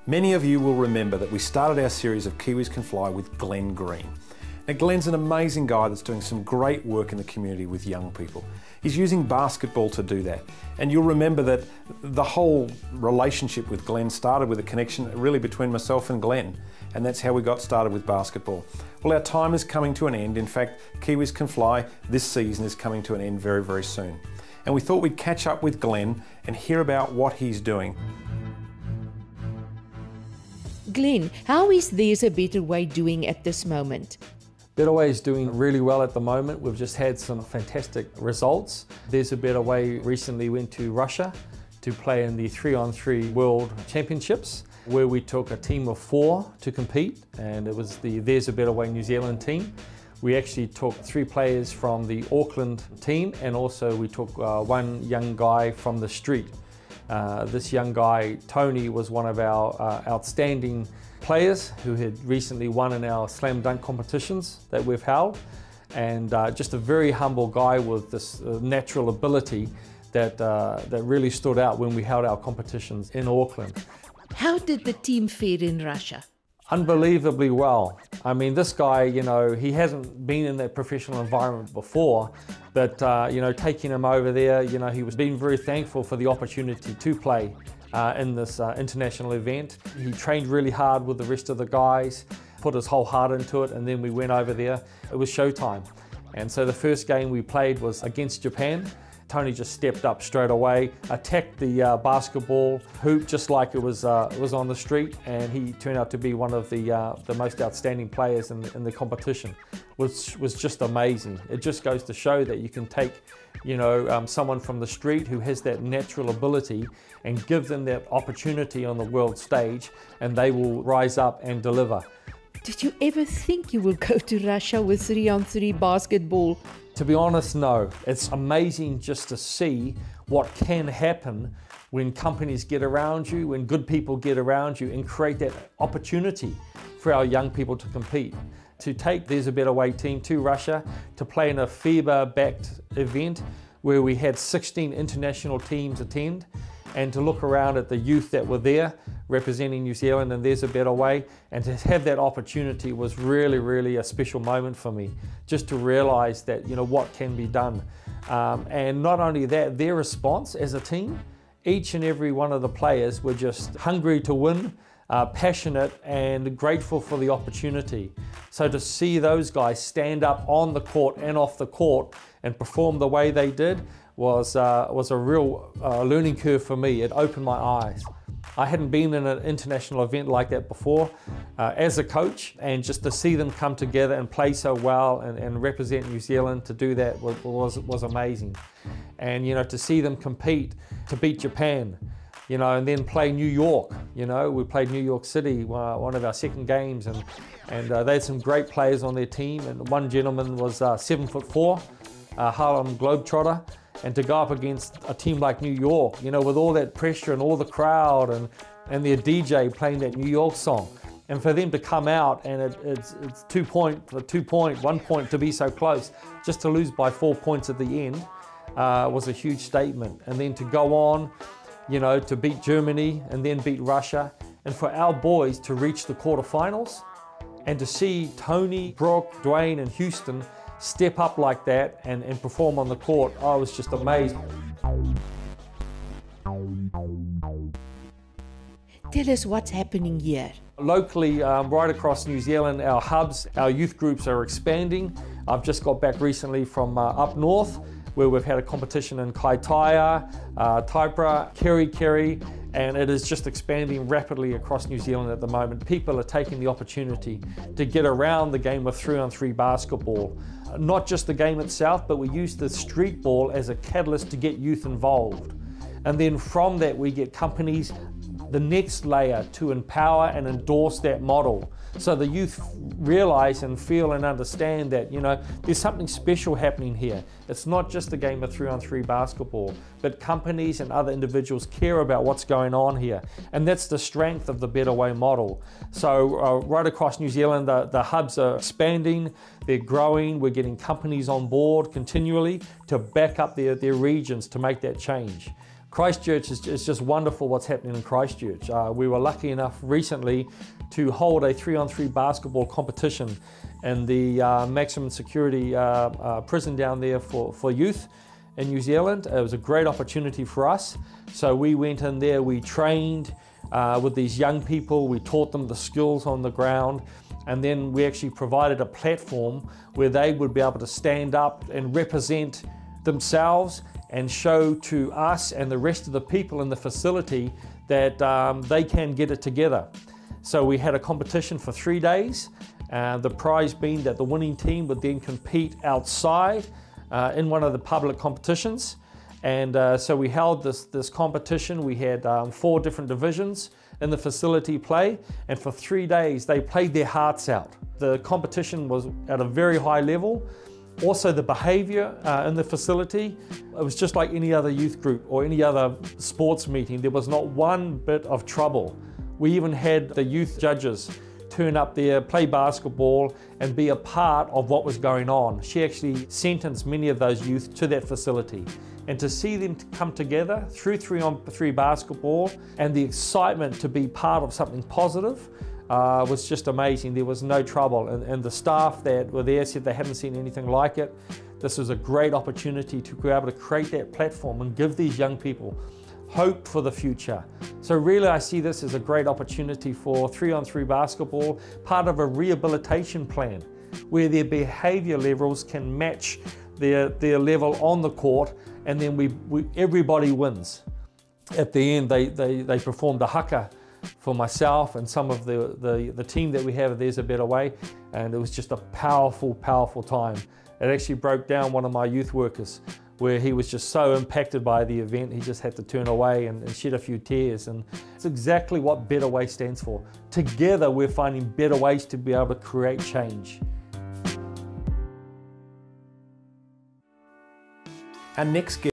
Many of you will remember that we started our series of Kiwis Can Fly with Glenn Green. Now Glenn's an amazing guy that's doing some great work in the community with young people. He's using basketball to do that. And you'll remember that the whole relationship with Glenn started with a connection really between myself and Glenn. And that's how we got started with basketball. Well, our time is coming to an end. In fact, Kiwis Can Fly this season is coming to an end very, very soon. And we thought we'd catch up with Glenn and hear about what he's doing. Glenn, how is There's a Better Way doing at this moment? Better Way is doing really well at the moment. We've just had some fantastic results. There's a Better Way recently went to Russia to play in the 3-on-3 World Championships, where we took a team of 4 to compete, and it was the There's a Better Way New Zealand team. We actually took 3 players from the Auckland team, and also we took one young guy from the street. This young guy, Tony, was one of our outstanding players who had recently won in our slam dunk competitions that we've held, and just a very humble guy with this natural ability that really stood out when we held our competitions in Auckland. How did the team fare in Russia? Unbelievably well. I mean, this guy, you know, he hasn't been in that professional environment before, but, you know, taking him over there, you know, he was being very thankful for the opportunity to play in this international event. He trained really hard with the rest of the guys, put his whole heart into it, and then we went over there. It was showtime. And so the first game we played was against Japan. Tony just stepped up straight away, attacked the basketball hoop just like it was on the street, and he turned out to be one of the most outstanding players in the competition, which was just amazing. It just goes to show that you can take, you know, someone from the street who has that natural ability and give them that opportunity on the world stage, and they will rise up and deliver. Did you ever think you will go to Russia with 3-on-3 basketball? To be honest, no. It's amazing just to see what can happen when companies get around you, when good people get around you and create that opportunity for our young people to compete. To take There's a Better Way team to Russia, to play in a FIBA-backed event where we had 16 international teams attend, and to look around at the youth that were there representing New Zealand and There's a Better Way, and to have that opportunity was really, really a special moment for me, just to realise that, you know, what can be done. And not only that, their response as a team, each and every one of the players were just hungry to win, passionate and grateful for the opportunity. So to see those guys stand up on the court and off the court and perform the way they did was a real learning curve for me. It opened my eyes. I hadn't been in an international event like that before as a coach, and just to see them come together and play so well and represent New Zealand, to do that was amazing. And, you know, to see them compete, to beat Japan, you know, and then play New York. You know, we played New York City, one of our second games, and they had some great players on their team, and one gentleman was 7'4", Harlem Globetrotter. And to go up against a team like New York, you know, with all that pressure and all the crowd and their DJ playing that New York song, and for them to come out and it's 1 point to be so close, just to lose by 4 points at the end was a huge statement. And then to go on, you know, to beat Germany and then beat Russia, and for our boys to reach the quarterfinals, and to see Tony, Brooke, Dwayne and Houston step up like that and perform on the court, I was just amazed. Tell us what's happening here. Locally, right across New Zealand, our hubs, our youth groups are expanding. I've just got back recently from up north, where we've had a competition in Kaitaia, Taipara, Kerikeri, and it is just expanding rapidly across New Zealand at the moment. People are taking the opportunity to get around the game of 3-on-3 basketball. Not just the game itself, but we use the street ball as a catalyst to get youth involved. And then from that, we get companies the next layer to empower and endorse that model, so the youth realize and feel and understand that, you know, there's something special happening here. It's not just a game of 3-on-3 basketball, but companies and other individuals care about what's going on here, and that's the strength of the Better Way model. So right across New Zealand, the hubs are expanding, they're growing, we're getting companies on board continually to back up their regions to make that change. Christchurch is just wonderful what's happening in Christchurch. We were lucky enough recently to hold a 3-on-3 basketball competition in the maximum security prison down there for youth in New Zealand. It was a great opportunity for us. So we went in there, we trained with these young people, we taught them the skills on the ground, and then we actually provided a platform where they would be able to stand up and represent themselves and show to us and the rest of the people in the facility that they can get it together. So we had a competition for 3 days, the prize being that the winning team would then compete outside in one of the public competitions. And so we held this competition. We had 4 different divisions in the facility play, and for 3 days they played their hearts out. The competition was at a very high level. Also the behavior in the facility, it was just like any other youth group or any other sports meeting. There was not one bit of trouble. We even had the youth judges turn up there, play basketball, and be a part of what was going on. She actually sentenced many of those youth to that facility. And to see them come together through 3-on-3 basketball and the excitement to be part of something positive was just amazing. There was no trouble, and the staff that were there said they hadn't seen anything like it. This was a great opportunity to be able to create that platform and give these young people hope for the future. So really I see this as a great opportunity for 3-on-3 basketball, part of a rehabilitation plan where their behavior levels can match their level on the court, and then everybody wins. At the end they performed a haka for myself and some of the team that we have, There's a Better Way, and it was just a powerful, powerful time. It actually broke down one of my youth workers, where he was just so impacted by the event, he just had to turn away and shed a few tears. And it's exactly what Better Way stands for. Together we're finding better ways to be able to create change. Our next guest